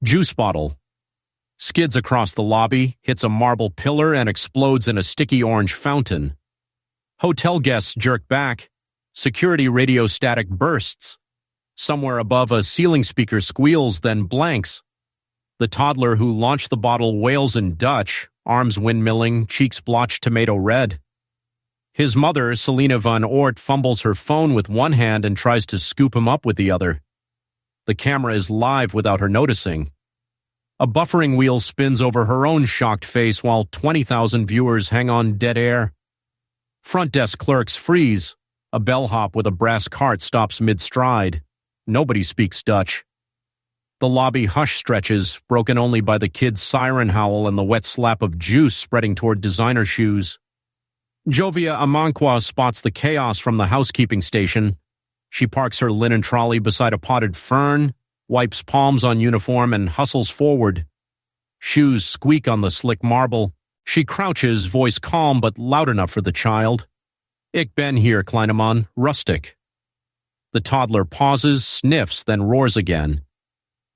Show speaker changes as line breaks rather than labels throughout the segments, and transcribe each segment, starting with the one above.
Juice bottle. Skids across the lobby, hits a marble pillar, and explodes in a sticky orange fountain. Hotel guests jerk back. Security radio static bursts. Somewhere above, a ceiling speaker squeals, then blanks. The toddler who launched the bottle wails in Dutch, arms windmilling, cheeks blotched tomato red. His mother, Selena van Oort, fumbles her phone with one hand and tries to scoop him up with the other. The camera is live without her noticing. A buffering wheel spins over her own shocked face while 20,000 viewers hang on dead air. Front desk clerks freeze. A bellhop with a brass cart stops mid-stride. Nobody speaks Dutch. The lobby hush stretches, broken only by the kid's siren howl and the wet slap of juice spreading toward designer shoes. Jovia Amanqua spots the chaos from the housekeeping station. She parks her linen trolley beside a potted fern, wipes palms on uniform, and hustles forward. Shoes squeak on the slick marble. She crouches, voice calm but loud enough for the child. "Ik ben hier, Kleineman, rustic." The toddler pauses, sniffs, then roars again.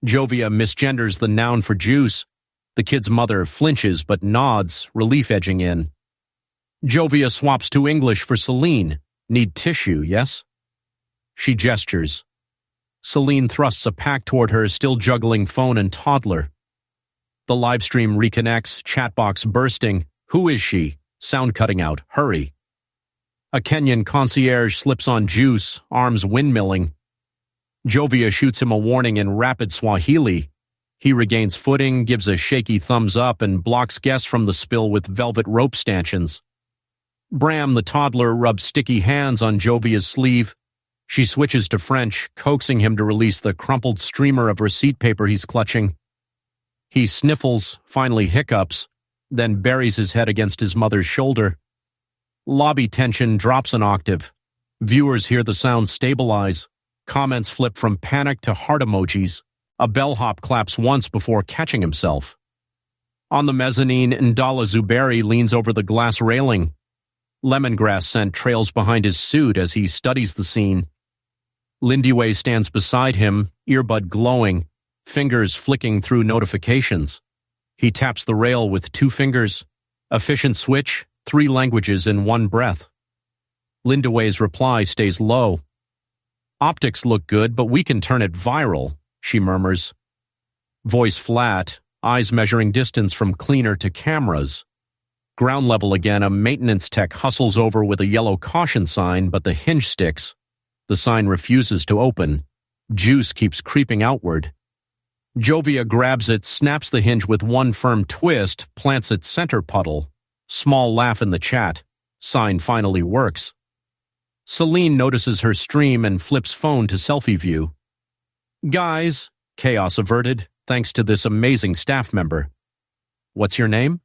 Jovia misgenders the noun for juice. The kid's mother flinches but nods, relief edging in. Jovia swaps to English for Celine. "Need tissue, yes?" She gestures. Celine thrusts a pack toward her, still juggling phone and toddler. The livestream reconnects, chatbox bursting. "Who is she?" Sound cutting out. "Hurry." A Kenyan concierge slips on juice, arms windmilling. Jovia shoots him a warning in rapid Swahili. He regains footing, gives a shaky thumbs up, and blocks guests from the spill with velvet rope stanchions. Bram, the toddler, rubs sticky hands on Jovia's sleeve. She switches to French, coaxing him to release the crumpled streamer of receipt paper he's clutching. He sniffles, finally hiccups, then buries his head against his mother's shoulder. Lobby tension drops an octave. Viewers hear the sound stabilize. Comments flip from panic to heart emojis. A bellhop claps once before catching himself. On the mezzanine, Ndala Zuberi leans over the glass railing. Lemongrass scent trails behind his suit as he studies the scene. Lindiwe stands beside him, earbud glowing, fingers flicking through notifications. He taps the rail with 2 fingers. Efficient switch, 3 languages in one breath. Lindiwe's reply stays low. "Optics look good, but we can turn it viral," she murmurs. Voice flat, eyes measuring distance from cleaner to cameras. Ground level again, a maintenance tech hustles over with a yellow caution sign, but the hinge sticks. The sign refuses to open. Juice keeps creeping outward. Jovia grabs it, snaps the hinge with one firm twist, plants its center puddle. Small laugh in the chat. Sign finally works. Celine notices her stream and flips phone to selfie view. "Guys," chaos averted, thanks to this amazing staff member. "What's your name?"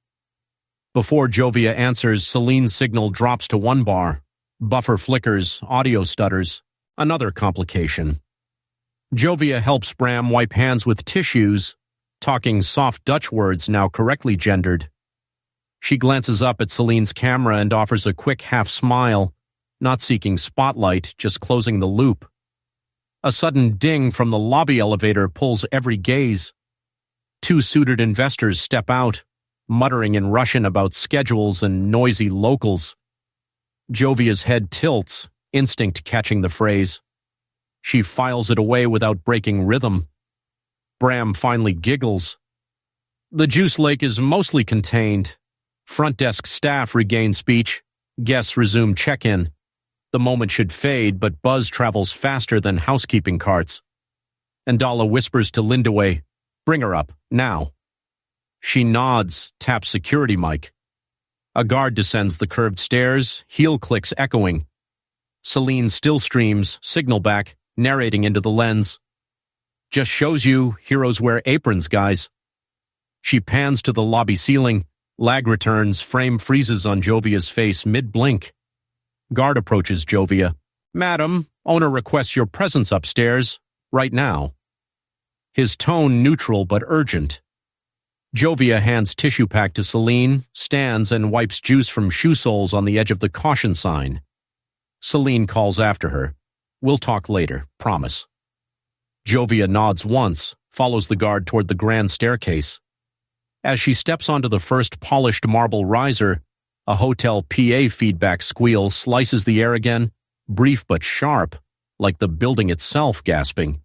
Before Jovia answers, Celine's signal drops to 1 bar. Buffer flickers, audio stutters. Another complication. Jovia helps Bram wipe hands with tissues, talking soft Dutch words now correctly gendered. She glances up at Celine's camera and offers a quick half smile, not seeking spotlight, just closing the loop. A sudden ding from the lobby elevator pulls every gaze. 2 suited investors step out, muttering in Russian about schedules and noisy locals. Jovia's head tilts, instinct catching the phrase. She files it away without breaking rhythm. Bram finally giggles. The juice lake is mostly contained. Front desk staff regain speech. Guests resume check-in. The moment should fade, but buzz travels faster than housekeeping carts. Ndala whispers to Lindiwe, "Bring her up, now." She nods, taps security mic. A guard descends the curved stairs, heel clicks echoing. Celine still streams, signal back, narrating into the lens. "Just shows you, heroes wear aprons, guys." She pans to the lobby ceiling. Lag returns, frame freezes on Jovia's face mid-blink. Guard approaches Jovia. "Madam, owner requests your presence upstairs, right now." His tone neutral but urgent. Jovia hands tissue pack to Celine, stands and wipes juice from shoe soles on the edge of the caution sign. Celine calls after her. "We'll talk later, promise." Jovia nods once, follows the guard toward the grand staircase. As she steps onto the first polished marble riser, a hotel PA feedback squeal slices the air again, brief but sharp, like the building itself gasping.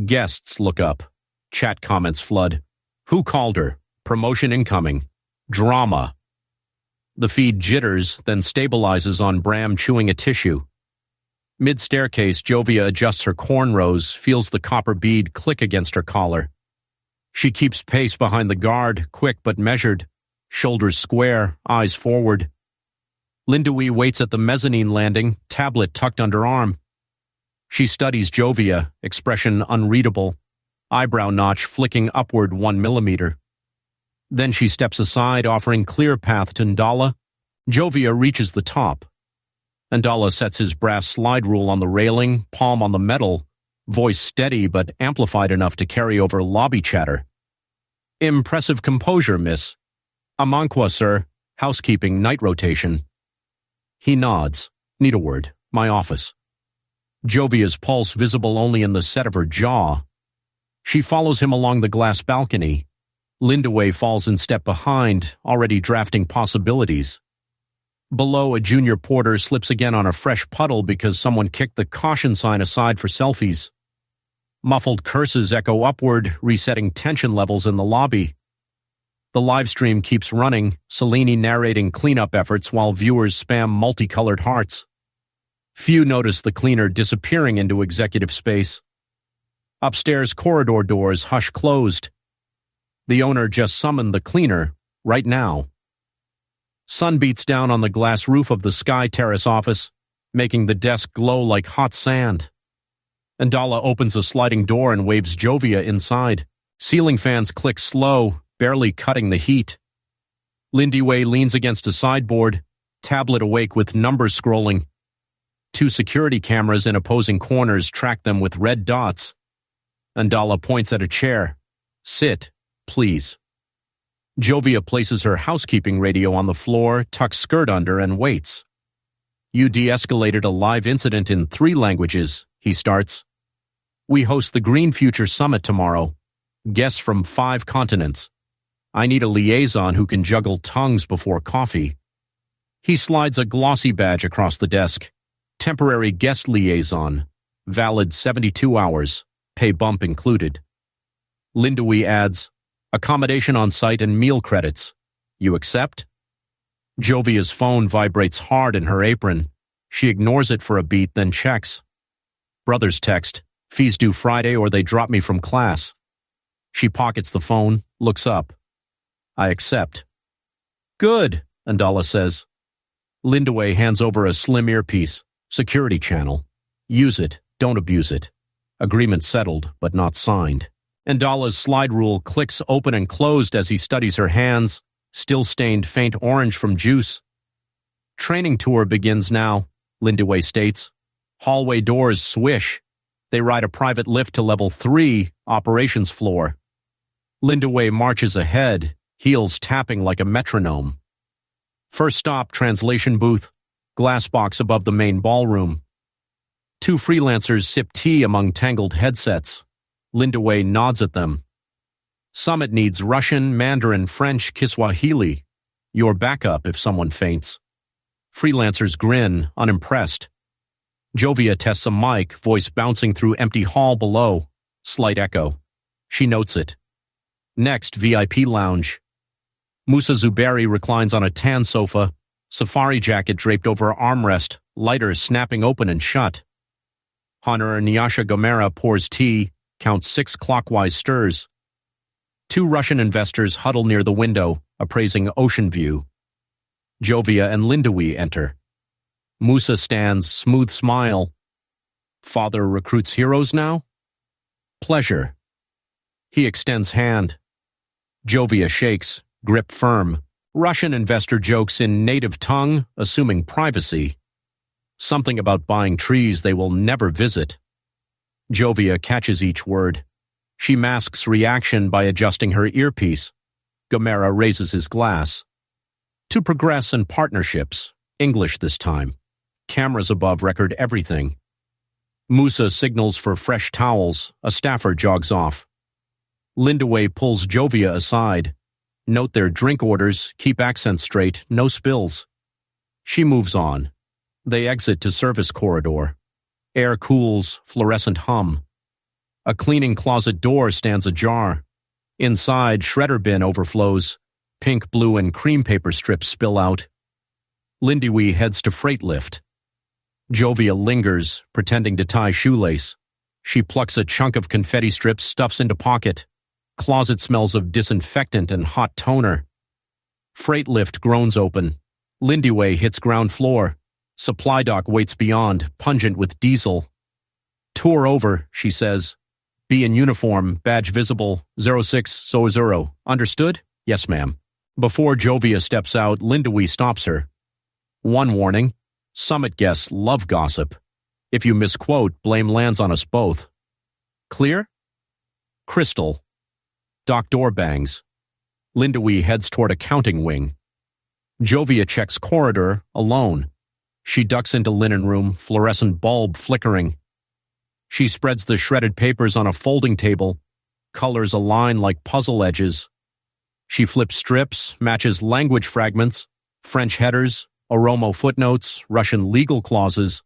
Guests look up. Chat comments flood. Who called her? Promotion incoming. Drama. The feed jitters, then stabilizes on Bram chewing a tissue. Mid-staircase, Jovia adjusts her cornrows, feels the copper bead click against her collar. She keeps pace behind the guard, quick but measured, shoulders square, eyes forward. Lindui waits at the mezzanine landing, tablet tucked under arm. She studies Jovia, expression unreadable, eyebrow notch flicking upward 1 millimeter. Then she steps aside, offering clear path to Ndala. Jovia reaches the top. Ndala sets his brass slide rule on the railing, palm on the metal, voice steady but amplified enough to carry over lobby chatter. Impressive composure, miss. Amankwa, sir. Housekeeping, night rotation. He nods. Need a word. My office. Jovia's pulse visible only in the set of her jaw. She follows him along the glass balcony. Lindaway falls in step behind, already drafting possibilities. Below, a junior porter slips again on a fresh puddle because someone kicked the caution sign aside for selfies. Muffled curses echo upward, resetting tension levels in the lobby. The live stream keeps running, Selene narrating cleanup efforts while viewers spam multicolored hearts. Few notice the cleaner disappearing into executive space. Upstairs corridor doors hush closed. The owner just summoned the cleaner, right now. Sun beats down on the glass roof of the Sky Terrace office, making the desk glow like hot sand. Ndala opens a sliding door and waves Jovia inside. Ceiling fans click slow, barely cutting the heat. Lindiway leans against a sideboard, tablet awake with numbers scrolling. 2 security cameras in opposing corners track them with red dots. Ndala points at a chair. Sit, please. Jovia places her housekeeping radio on the floor, tucks skirt under, and waits. You de-escalated a live incident in 3 languages, he starts. We host the Green Future Summit tomorrow. Guests from 5 continents. I need a liaison who can juggle tongues before coffee. He slides a glossy badge across the desk. Temporary guest liaison. Valid 72 hours. Pay bump included. Lindui adds, accommodation on site and meal credits. You accept? Jovia's phone vibrates hard in her apron. She ignores it for a beat, then checks. Brother's text. Fees due Friday or they drop me from class. She pockets the phone, looks up. I accept. Good, Ndala says. Lindaway hands over a slim earpiece. Security channel. Use it, don't abuse it. Agreement settled, but not signed. Ndala's slide rule clicks open and closed as he studies her hands, still stained faint orange from juice. Training tour begins now, Lindaway states. Hallway doors swish. They ride a private lift to level 3, operations floor. Lindaway marches ahead, heels tapping like a metronome. First stop, translation booth, glass box above the main ballroom. 2 freelancers sip tea among tangled headsets. Lindaway nods at them. Summit needs Russian, Mandarin, French, Kiswahili. Your backup if someone faints. Freelancers grin, unimpressed. Jovia tests a mic, voice bouncing through empty hall below. Slight echo. She notes it. Next, VIP lounge. Musa Zuberi reclines on a tan sofa, safari jacket draped over armrest, lighter snapping open and shut. Honor Nyasha Gomera pours tea, counts 6 clockwise stirs. 2 Russian investors huddle near the window, appraising ocean view. Jovia and Lindui enter. Musa stands, smooth smile. Father recruits heroes now? Pleasure. He extends hand. Jovia shakes, grip firm. Russian investor jokes in native tongue, assuming privacy. Something about buying trees they will never visit. Jovia catches each word. She masks reaction by adjusting her earpiece. Gomera raises his glass. To progress in partnerships, English this time. Cameras above record everything. Musa signals for fresh towels. A staffer jogs off. Linda Way pulls Jovia aside. Note their drink orders, keep accents straight, no spills. She moves on. They exit to service corridor. Air cools, fluorescent hum. A cleaning closet door stands ajar. Inside, shredder bin overflows. Pink, blue, and cream paper strips spill out. Lindy heads to freight lift. Jovia lingers, pretending to tie shoelace. She plucks a chunk of confetti strips, stuffs into pocket. Closet smells of disinfectant and hot toner. Freight lift groans open. Lindy hits ground floor. Supply dock waits beyond, pungent with diesel. Tour over, she says. Be in uniform, badge visible, 0600. Understood? Yes, ma'am. Before Jovia steps out, Linda stops her. One warning. Summit guests love gossip. If you misquote, blame lands on us both. Clear? Crystal. Dock door bangs. Linda heads toward accounting wing. Jovia checks corridor, alone. She ducks into linen room, fluorescent bulb flickering. She spreads the shredded papers on a folding table, colors align like puzzle edges. She flips strips, matches language fragments, French headers, Oromo footnotes, Russian legal clauses.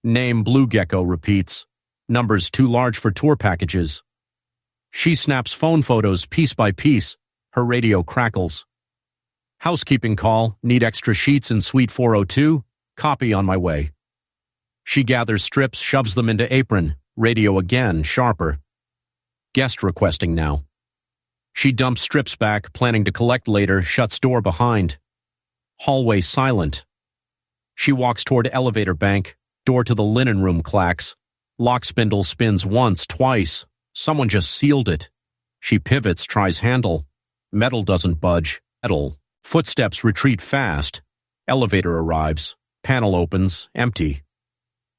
Name Blue Gecko repeats. Numbers too large for tour packages. She snaps phone photos piece by piece. Her radio crackles. Housekeeping call. Need extra sheets in suite 402. Copy on my way. She gathers strips, shoves them into apron. Radio again, sharper. Guest requesting now. She dumps strips back, planning to collect later, shuts door behind. Hallway silent. She walks toward elevator bank. Door to the linen room clacks. Lock spindle spins once, twice. Someone just sealed it. She pivots, tries handle. Metal doesn't budge. Metal. Footsteps retreat fast. Elevator arrives. Panel opens, empty.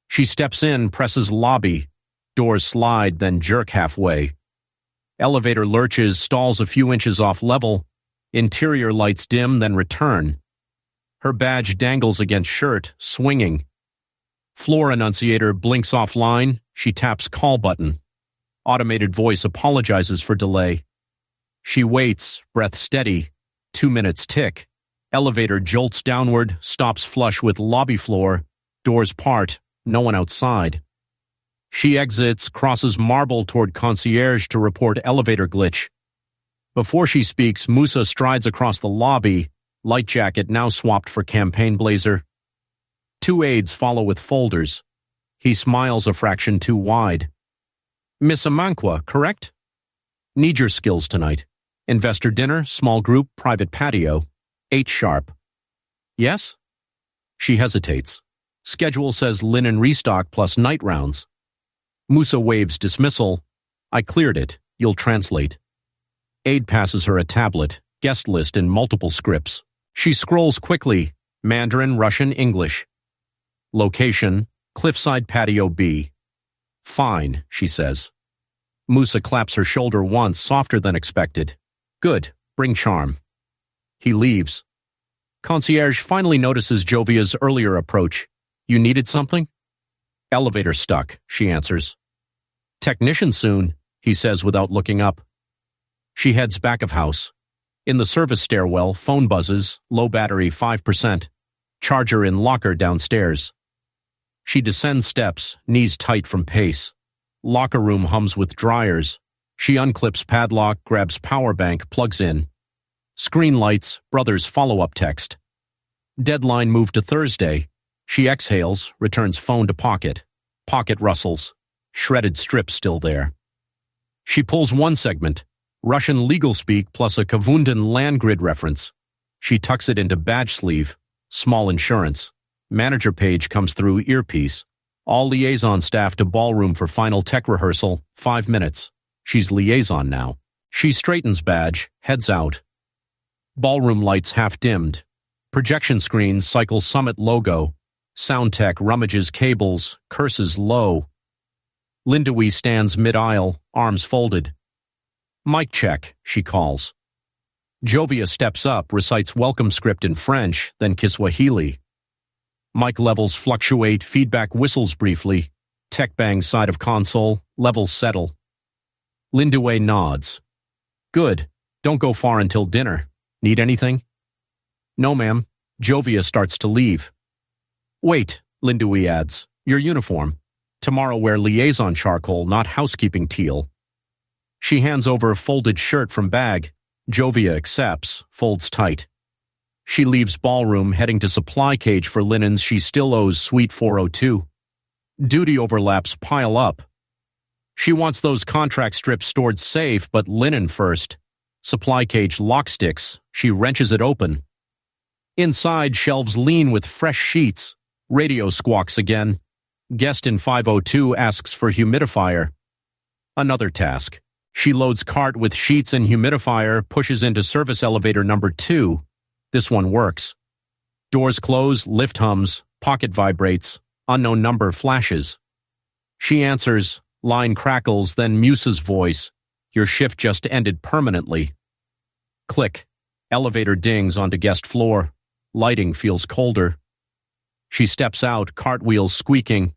She steps in, presses lobby. Doors slide, then jerk halfway. Elevator lurches, stalls a few inches off level. Interior lights dim, then return. Her badge dangles against shirt, swinging. Floor annunciator blinks offline. She taps call button. Automated voice apologizes for delay. She waits, breath steady. 2 minutes tick. Elevator jolts downward, stops flush with lobby floor. Doors part, no one outside. She exits, crosses marble toward concierge to report elevator glitch. Before she speaks, Musa strides across the lobby, light jacket now swapped for campaign blazer. 2 aides follow with folders. He smiles a fraction too wide. Miss Amankwa, correct? Need your skills tonight. Investor dinner, small group, private patio. 8 sharp. Yes? She hesitates. Schedule says linen restock plus night rounds. Musa waves dismissal. I cleared it. You'll translate. Aide passes her a tablet, guest list in multiple scripts. She scrolls quickly. Mandarin, Russian, English. Location, Cliffside Patio B. Fine, she says. Musa claps her shoulder once, softer than expected. Good, bring charm. He leaves. Concierge finally notices Jovia's earlier approach. You needed something? Elevator stuck, she answers. Technician soon, he says without looking up. She heads back of house. In the service stairwell, phone buzzes, low battery 5%. Charger in locker downstairs. She descends steps, knees tight from pace. Locker room hums with dryers. She unclips padlock, grabs power bank, plugs in. Screen lights, brother's follow-up text. Deadline moved to Thursday. She exhales, returns phone to pocket. Pocket rustles. Shredded strip still there. She pulls one segment, Russian legal speak plus a Kavundan land grid reference. She tucks it into badge sleeve. Small insurance. Manager page comes through earpiece. All liaison staff to ballroom for final tech rehearsal, 5 minutes. She's liaison now. She straightens badge, heads out. Ballroom lights half dimmed. Projection screens cycle Summit logo. Sound tech rummages cables, curses low. Linda stands mid-aisle, arms folded. Mic check, she calls. Jovia steps up, recites welcome script in French, then Kiswahili. Mic levels fluctuate, feedback whistles briefly. Tech bangs side of console, levels settle. Lindaway nods. Good. Don't go far until dinner. Need anything? No, ma'am. Jovia starts to leave. Wait, Lindaway adds. Your uniform. Tomorrow wear liaison charcoal, not housekeeping teal. She hands over a folded shirt from bag. Jovia accepts, folds tight. She leaves ballroom, heading to supply cage for linens she still owes Suite 402. Duty overlaps pile up. She wants those contract strips stored safe, but linen first. Supply cage lock sticks. She wrenches it open. Inside, shelves lean with fresh sheets. Radio squawks again. Guest in 502 asks for humidifier. Another task. She loads cart with sheets and humidifier, pushes into service elevator number 2. This one works. Doors close, lift hums, pocket vibrates, unknown number flashes. She answers, line crackles, then Musa's voice. Your shift just ended permanently. Click. Elevator dings onto guest floor. Lighting feels colder. She steps out, cartwheels squeaking.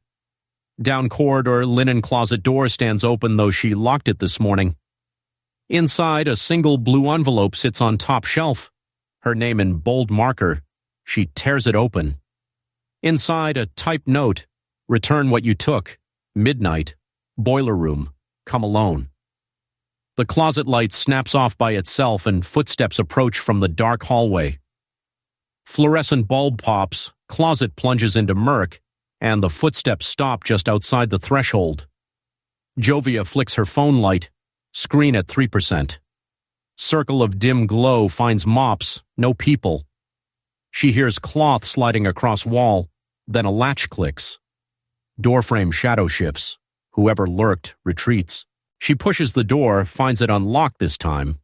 Down corridor, linen closet door stands open, though she locked it this morning. Inside, a single blue envelope sits on top shelf. Her name in bold marker. She tears it open. Inside, a typed note. Return what you took. Midnight. Boiler room. Come alone. The closet light snaps off by itself and footsteps approach from the dark hallway. Fluorescent bulb pops, closet plunges into murk, and the footsteps stop just outside the threshold. Jovia flicks her phone light. Screen at 3%. Circle of dim glow finds mops, no people. She hears cloth sliding across wall, then a latch clicks. Doorframe shadow shifts. Whoever lurked retreats. She pushes the door, finds it unlocked this time.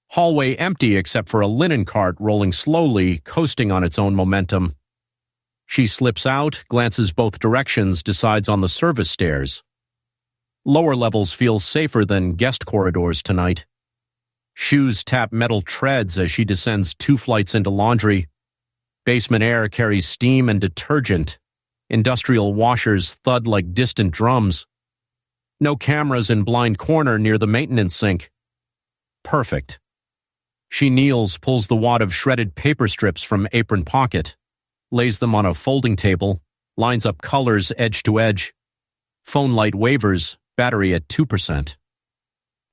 Hallway empty except for a linen cart rolling slowly, coasting on its own momentum. She slips out, glances both directions, decides on the service stairs. Lower levels feel safer than guest corridors tonight. Shoes tap metal treads as she descends 2 flights into laundry. Basement air carries steam and detergent. Industrial washers thud like distant drums. No cameras in blind corner near the maintenance sink. Perfect. She kneels, pulls the wad of shredded paper strips from apron pocket, lays them on a folding table, lines up colors edge to edge. Phone light wavers, battery at 2%.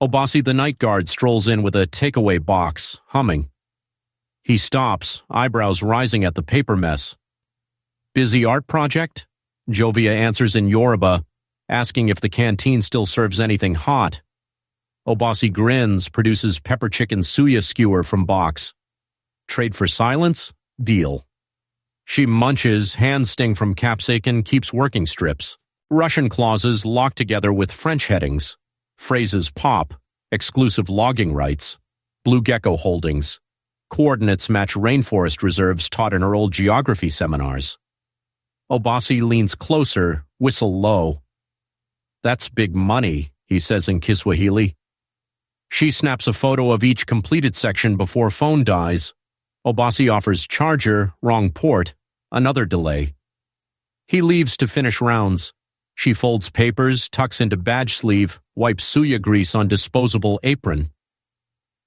Obasi the night guard strolls in with a takeaway box, humming. He stops, eyebrows rising at the paper mess. Busy art project? Jovia answers in Yoruba, asking if the canteen still serves anything hot. Obasi grins, produces pepper chicken suya skewer from box. Trade for silence? Deal. She munches, hands sting from capsicum, keeps working strips. Russian clauses locked together with French headings. Phrases pop. Exclusive logging rights. Blue Gecko holdings. Coordinates match rainforest reserves taught in her old geography seminars. Obasi leans closer, whistle low. That's big money, he says in Kiswahili. She snaps a photo of each completed section before phone dies. Obasi offers charger, wrong port, another delay. He leaves to finish rounds. She folds papers, tucks into badge sleeve, wipes suya grease on disposable apron.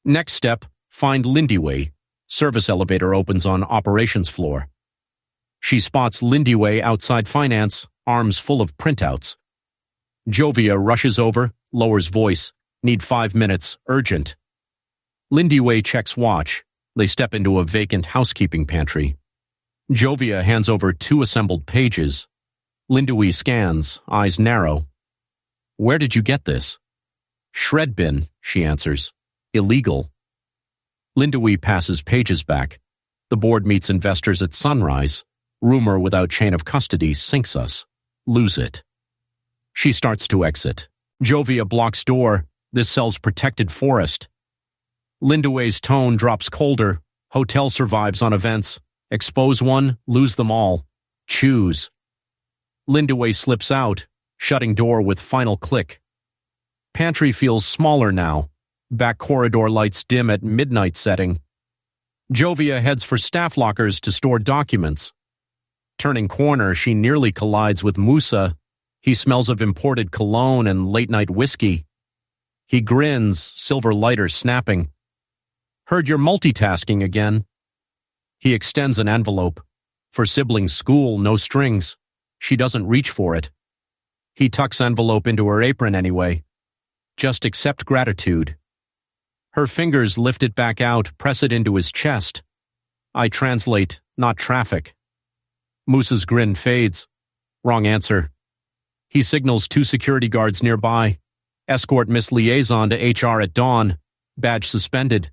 Next step, find Lindaway. Service elevator opens on operations floor. She spots Lindaway outside finance, arms full of printouts. Jovia rushes over, lowers voice. Need 5 minutes, urgent. Lindaway checks watch. They step into a vacant housekeeping pantry. Jovia hands over 2 assembled pages. Lindaway scans, eyes narrow. Where did you get this? Shred bin, she answers. Illegal. Lindaway passes pages back. The board meets investors at sunrise. Rumor without chain of custody sinks us. Lose it. She starts to exit. Jovia blocks door. This sells protected forest. Lindaway's tone drops colder. Hotel survives on events. Expose one, lose them all. Choose. Lindaway slips out, shutting door with final click. Pantry feels smaller now. Back corridor lights dim at midnight setting. Jovia heads for staff lockers to store documents. Turning corner, she nearly collides with Musa. He smells of imported cologne and late-night whiskey. He grins, silver lighter snapping. Heard you're multitasking again. He extends an envelope. For siblings' school, no strings. She doesn't reach for it. He tucks envelope into her apron anyway. Just accept gratitude. Her fingers lift it back out, press it into his chest. I translate, not traffic. Moose's grin fades. Wrong answer. He signals 2 security guards nearby. Escort Miss Liaison to HR at dawn. Badge suspended.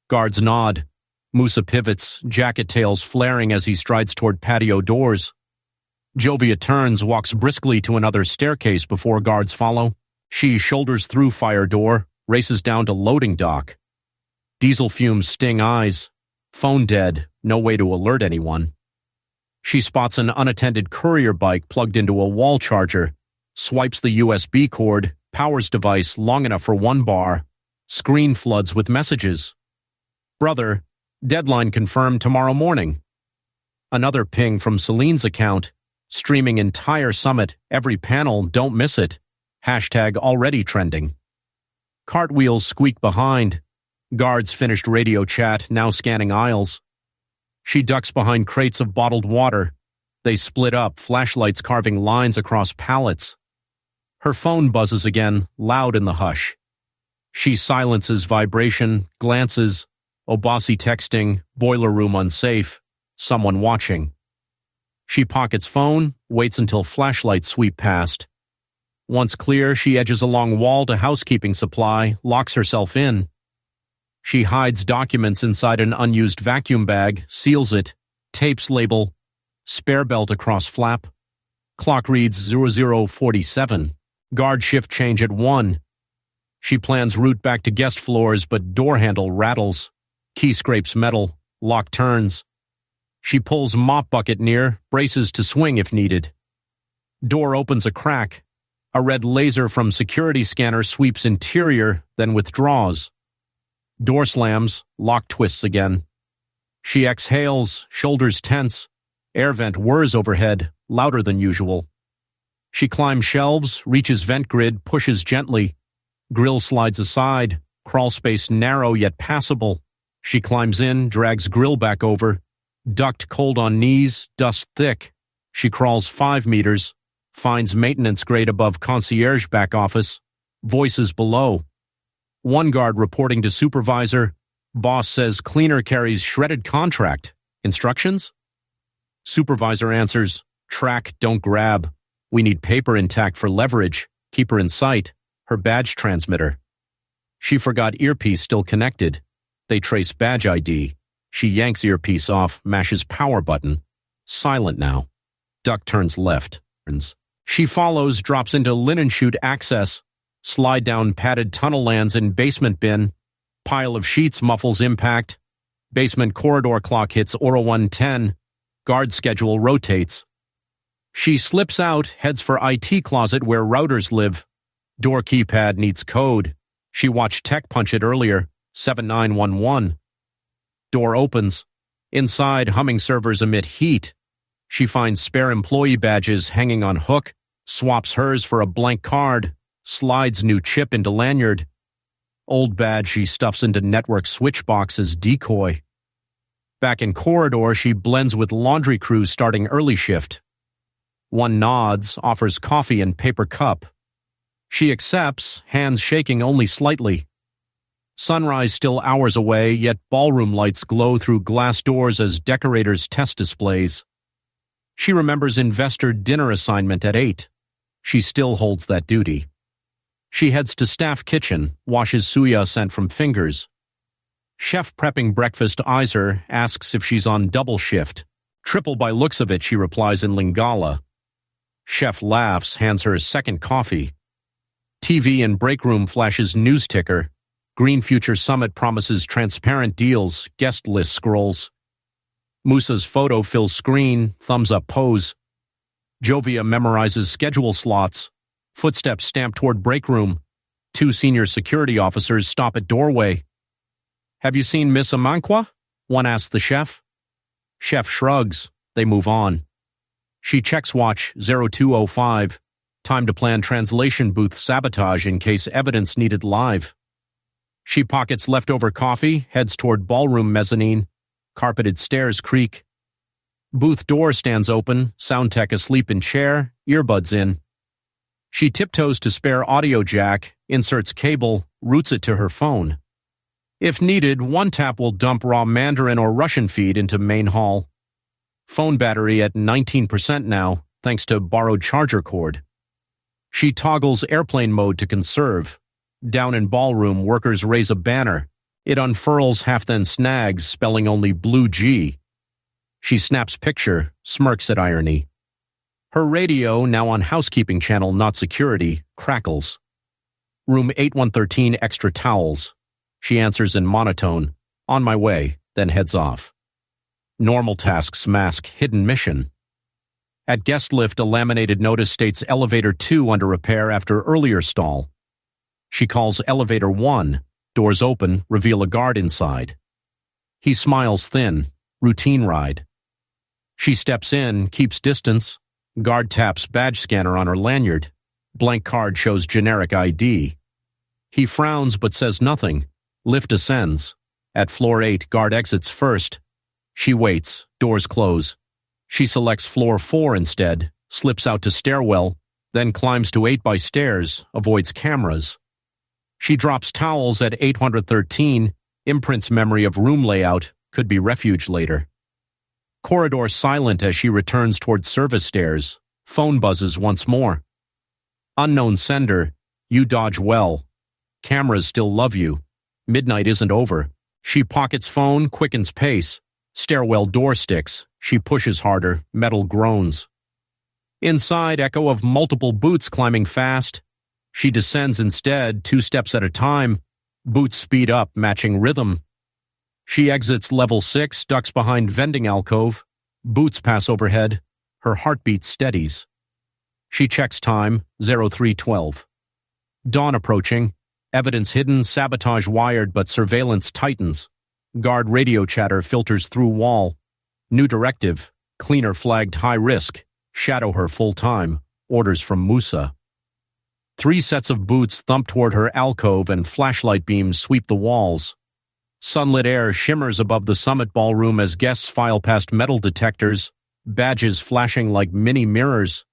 Guards nod. Musa pivots, jacket tails flaring as he strides toward patio doors. Jovia turns, walks briskly to another staircase before guards follow. She shoulders through fire door, races down to loading dock. Diesel fumes sting eyes. Phone dead, no way to alert anyone. She spots an unattended courier bike plugged into a wall charger, swipes the USB cord, powers device long enough for 1 bar. Screen floods with messages. Brother, deadline confirmed tomorrow morning. Another ping from Celine's account, streaming entire summit, every panel, don't miss it. Hashtag already trending. Cartwheels squeak behind. Guards finished radio chat, now scanning aisles. She ducks behind crates of bottled water. They split up, flashlights carving lines across pallets. Her phone buzzes again, loud in the hush. She silences vibration, glances, Obasi texting, boiler room unsafe, someone watching. She pockets phone, waits until flashlights sweep past. Once clear, she edges along wall to housekeeping supply, locks herself in. She hides documents inside an unused vacuum bag, seals it, tapes label, spare belt across flap. Clock reads 0047. Guard shift change at 1. She plans route back to guest floors, but door handle rattles. Key scrapes metal, lock turns. She pulls mop bucket near, braces to swing if needed. Door opens a crack. A red laser from security scanner sweeps interior, then withdraws. Door slams, lock twists again. She exhales, shoulders tense. Air vent whirs overhead, louder than usual. She climbs shelves, reaches vent grid, pushes gently. Grill slides aside, crawl space narrow yet passable. She climbs in, drags grill back over. Duct cold on knees, dust thick. She crawls 5 meters, finds maintenance grade above concierge back office. Voices below. One guard reporting to supervisor. Boss says cleaner carries shredded contract. Instructions? Supervisor answers, track, don't grab. We need paper intact for leverage. Keep her in sight. Her badge transmitter. She forgot earpiece still connected. They trace badge ID. She yanks earpiece off, mashes power button. Silent now. Duck turns left. She follows, drops into linen chute access. Slide down padded tunnel lands in basement bin. Pile of sheets muffles impact. Basement corridor clock hits Aura 110. Guard schedule rotates. She slips out, heads for IT closet where routers live. Door keypad needs code. She watched tech punch it earlier. 7911. Door opens. Inside, humming servers emit heat. She finds spare employee badges hanging on hook, swaps hers for a blank card, slides new chip into lanyard. Old badge she stuffs into network switch box as decoy. Back in corridor, she blends with laundry crew starting early shift. One nods, offers coffee and paper cup. She accepts, hands shaking only slightly. Sunrise still hours away, yet ballroom lights glow through glass doors as decorators test displays. She remembers investor dinner assignment at 8. She still holds that duty. She heads to staff kitchen, washes suya sent from fingers. Chef prepping breakfast eyes her, asks if she's on double shift. Triple by looks of it, she replies in Lingala. Chef laughs, hands her a second coffee. TV in break room flashes news ticker. Green Future Summit promises transparent deals, guest list scrolls. Musa's photo fills screen, thumbs up pose. Jovia memorizes schedule slots. Footsteps stamp toward break room. 2 senior security officers stop at doorway. Have you seen Miss Amankwa? One asks the chef. Chef shrugs. They move on. She checks watch 0205. Time to plan translation booth sabotage in case evidence needed live. She pockets leftover coffee, heads toward ballroom mezzanine. Carpeted stairs creak. Booth door stands open, sound tech asleep in chair, earbuds in. She tiptoes to spare audio jack, inserts cable, routes it to her phone. If needed, one tap will dump raw Mandarin or Russian feed into main hall. Phone battery at 19% now, thanks to borrowed charger cord. She toggles airplane mode to conserve. Down in ballroom, workers raise a banner. It unfurls, half then snags, spelling only Blue G. She snaps picture, smirks at irony. Her radio, now on housekeeping channel, not security, crackles. Room 8113, extra towels. She answers in monotone, on my way, then heads off. Normal tasks mask hidden mission. At guest lift, a laminated notice states elevator 2 under repair after earlier stall. She calls elevator 1. Doors open, reveal a guard inside. He smiles thin. Routine ride. She steps in, keeps distance. Guard taps badge scanner on her lanyard. Blank card shows generic ID. He frowns but says nothing. Lift ascends. At floor 8, guard exits first. She waits. Doors close. She selects floor 4 instead, slips out to stairwell, then climbs to 8 by stairs, avoids cameras. She drops towels at 813, imprints memory of room layout, could be refuge later. Corridor silent as she returns toward service stairs. Phone buzzes once more. Unknown sender. You dodge well. Cameras still love you. Midnight isn't over. She pockets phone, quickens pace. Stairwell door sticks. She pushes harder. Metal groans. Inside, echo of multiple boots climbing fast. She descends instead, 2 steps at a time. Boots speed up, matching rhythm. She exits level 6, ducks behind vending alcove. Boots pass overhead. Her heartbeat steadies. She checks time, 0312. Dawn approaching. Evidence hidden, sabotage wired, but surveillance tightens. Guard radio chatter filters through wall. New directive. Cleaner flagged high risk. Shadow her full time. Orders from Musa. 3 sets of boots thump toward her alcove and flashlight beams sweep the walls. Sunlit air shimmers above the summit ballroom as guests file past metal detectors, badges flashing like mini mirrors.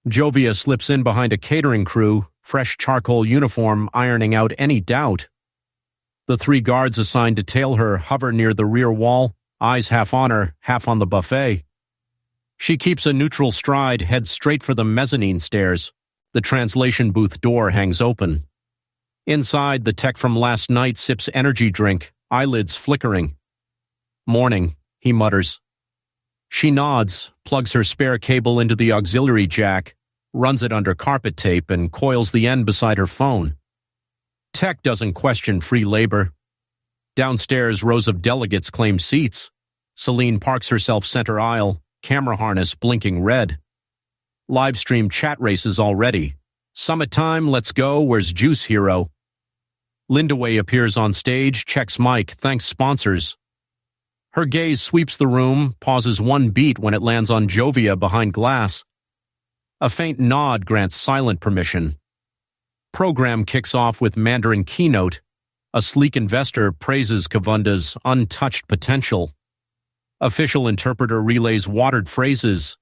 Jovia slips in behind a catering crew, fresh charcoal uniform ironing out any doubt. The 3 guards assigned to tail her hover near the rear wall, eyes half on her, half on the buffet. She keeps a neutral stride, heads straight for the mezzanine stairs. The translation booth door hangs open. Inside, the tech from last night sips energy drink, eyelids flickering. Morning, he mutters. She nods, plugs her spare cable into the auxiliary jack, runs it under carpet tape, and coils the end beside her phone. Tech doesn't question free labor. Downstairs, rows of delegates claim seats. Celine parks herself center aisle, camera harness blinking red. Livestream chat races already. Summit time, let's go, where's Juice Hero? Lindaway appears on stage, checks mic, thanks sponsors. Her gaze sweeps the room, pauses 1 beat when it lands on Jovia behind glass. A faint nod grants silent permission. Program kicks off with Mandarin keynote. A sleek investor praises Kavunda's untouched potential. Official interpreter relays watered phrases.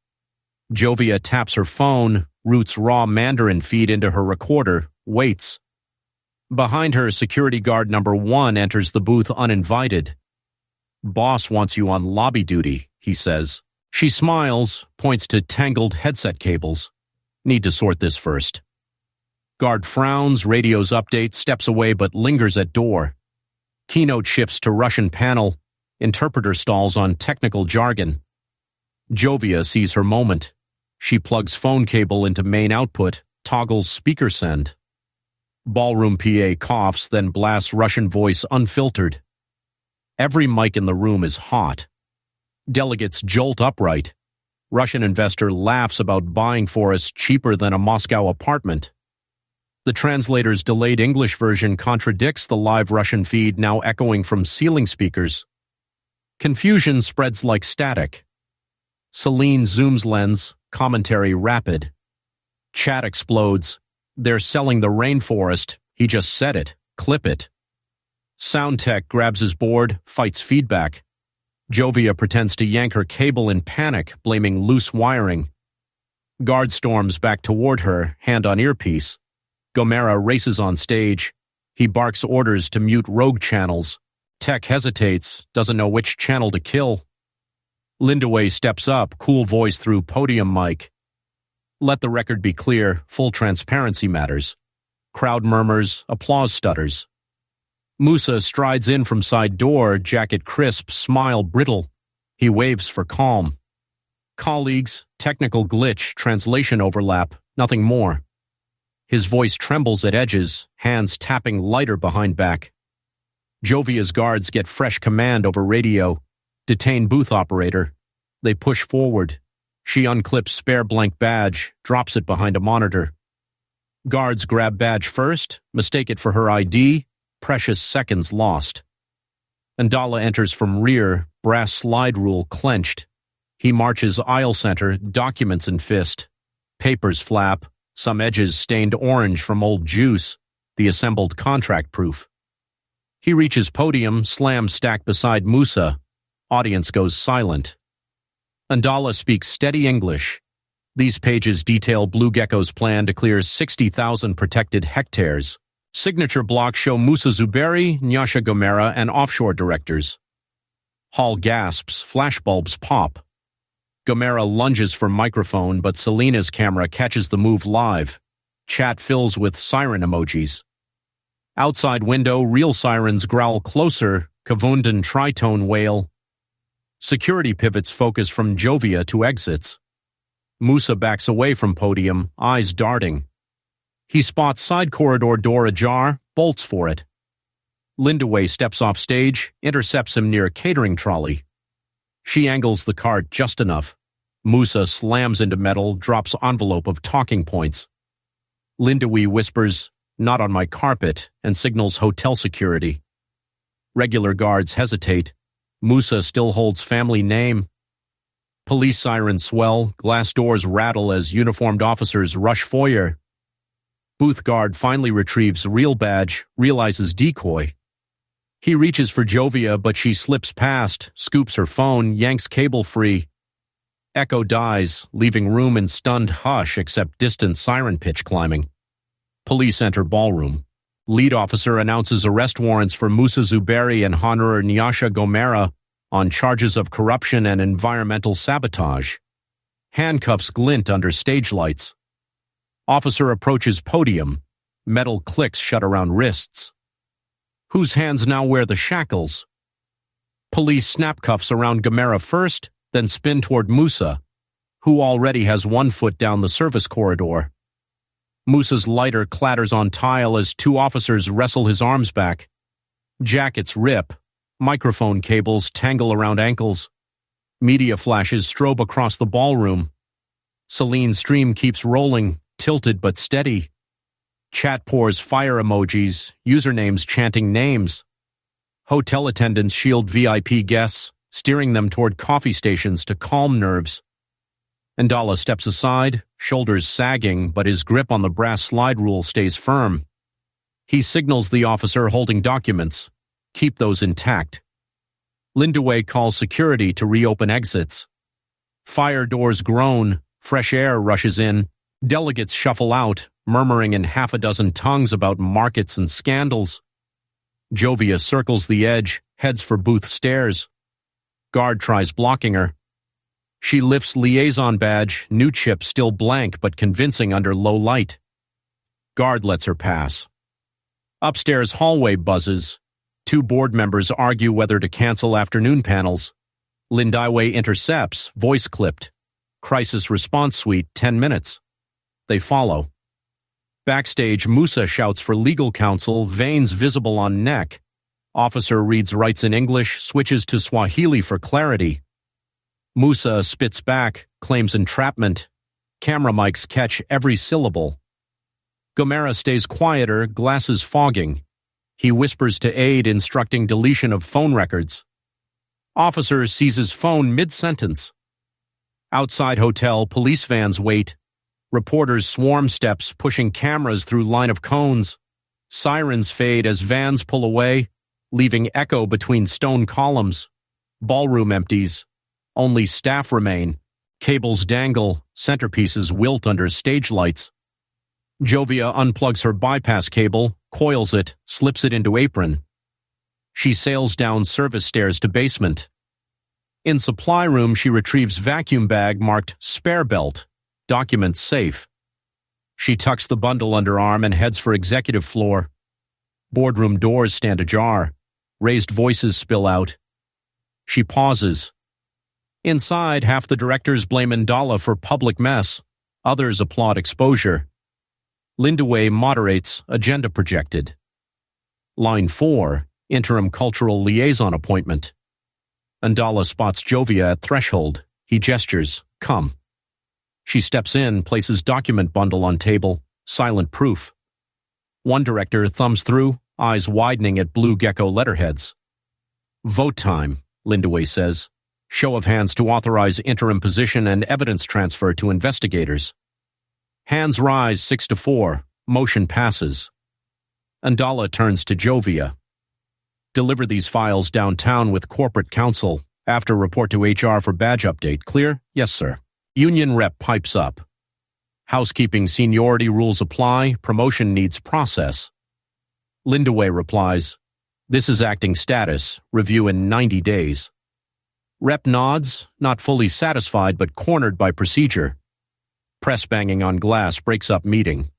Jovia taps her phone, routes raw Mandarin feed into her recorder, waits. Behind her, security guard number 1 enters the booth uninvited. Boss wants you on lobby duty, he says. She smiles, points to tangled headset cables. Need to sort this first. Guard frowns, radios update, steps away but lingers at door. Keynote shifts to Russian panel. Interpreter stalls on technical jargon. Jovia sees her moment. She plugs phone cable into main output, toggles speaker send. Ballroom PA coughs, then blasts Russian voice unfiltered. Every mic in the room is hot. Delegates jolt upright. Russian investor laughs about buying for us cheaper than a Moscow apartment. The translator's delayed English version contradicts the live Russian feed now echoing from ceiling speakers. Confusion spreads like static. Celine zooms lens, commentary rapid. Chat explodes. They're selling the rainforest. He just said it. Clip it. Sound tech grabs his board, fights feedback. Jovia pretends to yank her cable in panic, blaming loose wiring. Guard storms back toward her, hand on earpiece. Gomera races on stage. He barks orders to mute rogue channels. Tech hesitates, doesn't know which channel to kill. Lindaway steps up, cool voice through podium mic. Let the record be clear, full transparency matters. Crowd murmurs, applause stutters. Musa strides in from side door, jacket crisp, smile brittle. He waves for calm. Colleagues, technical glitch, translation overlap, nothing more. His voice trembles at edges, hands tapping lighter behind back. Jovia's guards get fresh command over radio. Detain booth operator. They push forward. She unclips spare blank badge, drops it behind a monitor. Guards grab badge first, mistake it for her ID, precious seconds lost. Andala enters from rear, brass slide rule clenched. He marches aisle center, documents in fist. Papers flap, some edges stained orange from old juice, the assembled contract proof. He reaches podium, slams stack beside Musa. Audience goes silent. Andala speaks steady English. These pages detail Blue Gecko's plan to clear 60,000 protected hectares. Signature blocks show Musa Zuberi, Nyasha Gomera, and offshore directors. Hall gasps, flashbulbs pop. Gomera lunges for microphone, but Selena's camera catches the move live. Chat fills with siren emojis. Outside window, real sirens growl closer, Kavundan tritone wail. Security pivots focus from Jovia to exits. Musa backs away from podium, eyes darting. He spots side corridor door ajar, bolts for it. Lindaway steps off stage, intercepts him near catering trolley. She angles the cart just enough. Musa slams into metal, drops envelope of talking points. Lindaway whispers, "Not on my carpet," and signals hotel security. Regular guards hesitate. Musa still holds family name. Police sirens swell, glass doors rattle as uniformed officers rush foyer. Booth guard finally retrieves real badge, realizes decoy. He reaches for Jovia, but she slips past, scoops her phone, yanks cable free. Echo dies, leaving room in stunned hush except distant siren pitch climbing. Police enter ballroom. Lead officer announces arrest warrants for Musa Zuberi and Honorer Nyasha Gomera on charges of corruption and environmental sabotage. Handcuffs glint under stage lights. Officer approaches podium. Metal clicks shut around wrists. Whose hands now wear the shackles? Police snap cuffs around Gomera first, then spin toward Musa, who already has one foot down the service corridor. Musa's lighter clatters on tile as two officers wrestle his arms back. Jackets rip. Microphone cables tangle around ankles. Media flashes strobe across the ballroom. Celine's stream keeps rolling, tilted but steady. Chat pours fire emojis, usernames chanting names. Hotel attendants shield VIP guests, steering them toward coffee stations to calm nerves. Andala steps aside, shoulders sagging, but his grip on the brass slide rule stays firm. He signals the officer holding documents. Keep those intact. Lindaway calls security to reopen exits. Fire doors groan, fresh air rushes in. Delegates shuffle out, murmuring in half a dozen tongues about markets and scandals. Jovia circles the edge, heads for booth stairs. Guard tries blocking her. She lifts liaison badge, new chip still blank but convincing under low light. Guard lets her pass. Upstairs hallway buzzes. Two board members argue whether to cancel afternoon panels. Lindaway intercepts, voice clipped. Crisis response suite, 10 minutes. They follow. Backstage, Musa shouts for legal counsel, veins visible on neck. Officer reads rights in English, switches to Swahili for clarity. Musa spits back, claims entrapment. Camera mics catch every syllable. Gomera stays quieter, glasses fogging. He whispers to aide, instructing deletion of phone records. Officer seizes phone mid-sentence. Outside hotel, police vans wait. Reporters swarm steps, pushing cameras through line of cones. Sirens fade as vans pull away, leaving echo between stone columns. Ballroom empties. Only staff remain. Cables dangle, centerpieces wilt under stage lights. Jovia unplugs her bypass cable, coils it, slips it into apron. She sails down service stairs to basement. In supply room, she retrieves vacuum bag marked spare belt, documents safe. She tucks the bundle under arm and heads for executive floor. Boardroom doors stand ajar. Raised voices spill out. She pauses. Inside, half the directors blame Ndala for public mess. Others applaud exposure. Lindaway moderates, agenda projected. Line 4, interim cultural liaison appointment. Ndala spots Jovia at threshold. He gestures, come. She steps in, places document bundle on table, silent proof. One director thumbs through, eyes widening at blue gecko letterheads. Vote time, Lindaway says. Show of hands to authorize interim position and evidence transfer to investigators. Hands rise 6-4. Motion passes. Ndala turns to Jovia. Deliver these files downtown with corporate counsel. After report to HR for badge update. Clear? Yes, sir. Union rep pipes up. Housekeeping seniority rules apply. Promotion needs process. Lindaway replies, this is acting status. Review in 90 days. Rep nods, not fully satisfied but cornered by procedure. Press banging on glass breaks up meeting.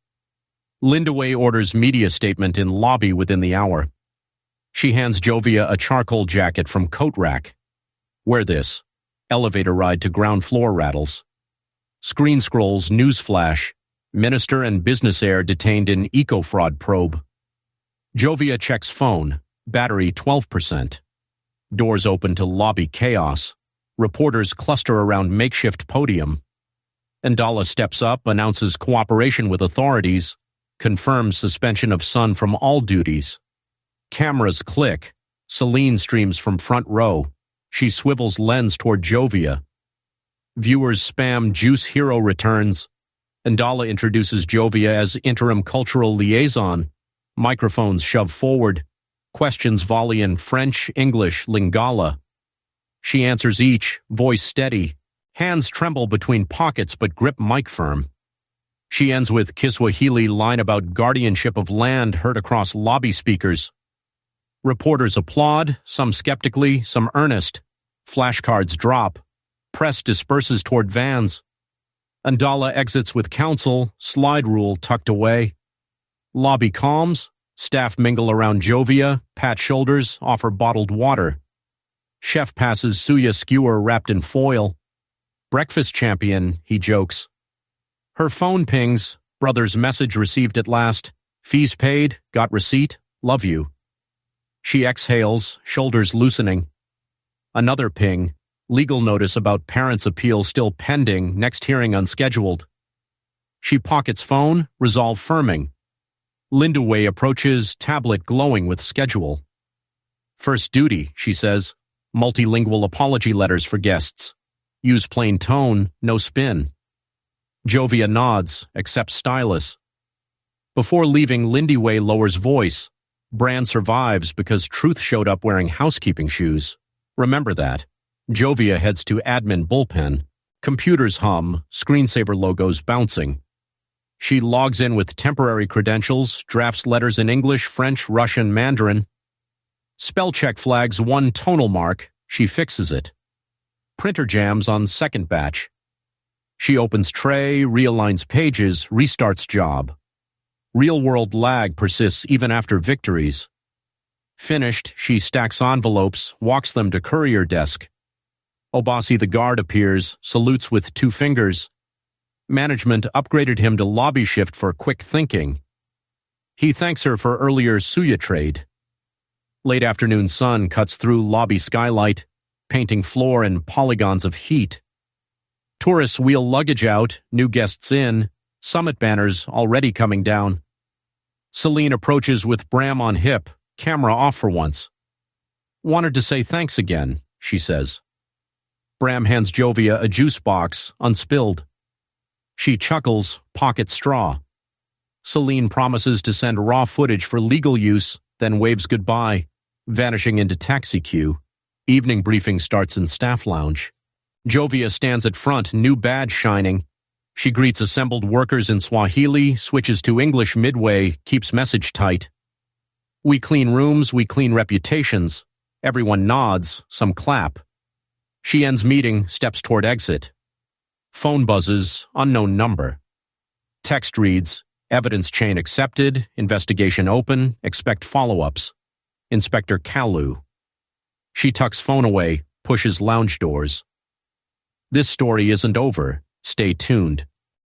Lindaway orders media statement in lobby within the hour. She hands Jovia a charcoal jacket from coat rack. Wear this. Elevator ride to ground floor rattles. Screen scrolls news flash. Minister and business heir detained in eco-fraud probe. Jovia checks phone. Battery 12%. Doors open to lobby chaos. Reporters cluster around makeshift podium. Ndala steps up, announces cooperation with authorities, confirms suspension of son from all duties. Cameras click. Celine streams from front row. She swivels lens toward Jovia. Viewers spam Juice Hero returns. Ndala introduces Jovia as interim cultural liaison. Microphones shove forward. Questions volley in French, English, Lingala. She answers each, voice steady. Hands tremble between pockets but grip mic firm. She ends with Kiswahili line about guardianship of land heard across lobby speakers. Reporters applaud, some skeptically, some earnest. Flashcards drop. Press disperses toward vans. Ndala exits with counsel, slide rule tucked away. Lobby calms. Staff mingle around Jovia, pat shoulders, offer bottled water. Chef passes suya skewer wrapped in foil. Breakfast champion, he jokes. Her phone pings. Brother's message received at last. Fees paid, got receipt, love you. She exhales, shoulders loosening. Another ping. Legal notice about parents' appeal still pending, next hearing unscheduled. She pockets phone, resolve firming. Lindaway approaches, tablet glowing with schedule. First duty, she says. Multilingual apology letters for guests. Use plain tone, no spin. Jovia nods, accepts stylus. Before leaving, Lindaway lowers voice. Brand survives because Truth showed up wearing housekeeping shoes. Remember that. Jovia heads to admin bullpen. Computers hum, screensaver logos bouncing. She logs in with temporary credentials, drafts letters in English, French, Russian, Mandarin. Spell check flags one tonal mark. She fixes it. Printer jams on second batch. She opens tray, realigns pages, restarts job. Real-world lag persists even after victories. Finished, she stacks envelopes, walks them to courier desk. Obasi the guard appears, salutes with 2 fingers. Management upgraded him to lobby shift for quick thinking. He thanks her for earlier suya trade. Late afternoon sun cuts through lobby skylight, painting floor in polygons of heat. Tourists wheel luggage out, new guests in, summit banners already coming down. Celine approaches with Bram on hip, camera off for once. Wanted to say thanks again, she says. Bram hands Jovia a juice box, unspilled. She chuckles, pocket straw. Celine promises to send raw footage for legal use, then waves goodbye, vanishing into taxi queue. Evening briefing starts in staff lounge. Jovia stands at front, new badge shining. She greets assembled workers in Swahili, switches to English midway, keeps message tight. We clean rooms, we clean reputations. Everyone nods, some clap. She ends meeting, steps toward exit. Phone buzzes, unknown number. Text reads, evidence chain accepted, investigation open, expect follow-ups. Inspector Kalu. She tucks phone away, pushes lounge doors. This story isn't over. Stay tuned.